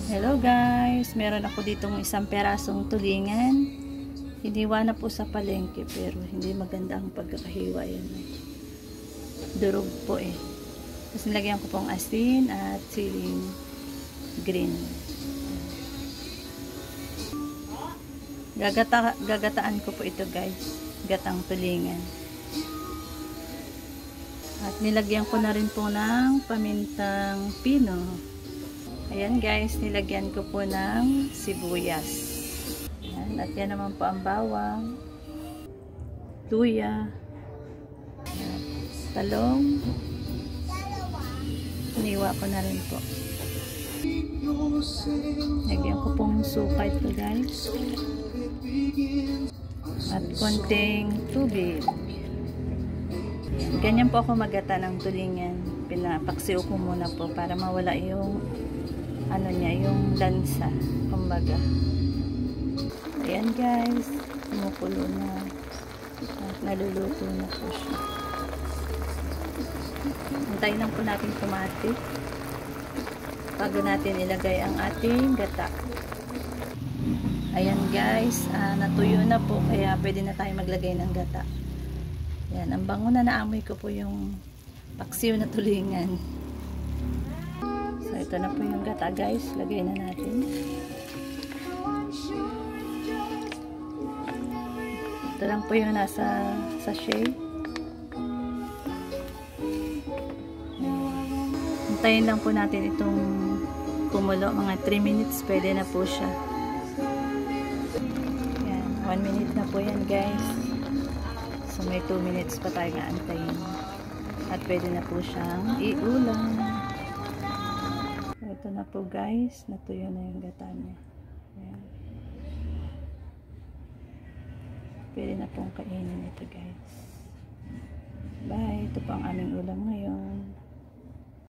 Hello guys, meron ako ditong isang perasong tulingan. Hiniwa na po sa palengke pero hindi maganda ang pagkakahiwa yan. Durog po eh. Tapos nilagyan ko pong asin at siling green. Gagataan ko po ito guys. Gatang tulingan. At nilagyan ko na rin po ng pamintang pino. Ayan guys, nilagyan ko po ng sibuyas. Ayan, at yan naman po ang bawang, luya, ayan, talong. Iniwa ko na rin po. Lagyan ko pong suka ito guys. At konting tubig. Ayan, ganyan po ako magata ng tulingan. Pinapaksiw ko muna po para mawala yung ano niya, yung lansa, kumbaga. Ayan guys, kumukulo na at naluluto na po siya. Hintayin lang po natin kumati bago natin ilagay ang ating gata. Ayan guys, natuyo na po kaya pwede na tayo maglagay ng gata. Ayan, ang bango na naamoy ko po yung paksiw na tulingan. So, ito na po yung gata guys. Lagay na natin. Ito lang po yung nasa sachet. Hintayin lang po natin itong kumulo. Mga 3 minutes pwede na po siya. Yan, 1 minute na po yan guys. So, may 2 minutes pa tayo aantayin. At pwede na po siyang iulam. Ito na po guys, natuyo na yung gata niya. Ayan. Pwede na pong kainin ito guys. Bye, ito po ang aming ulam ngayon.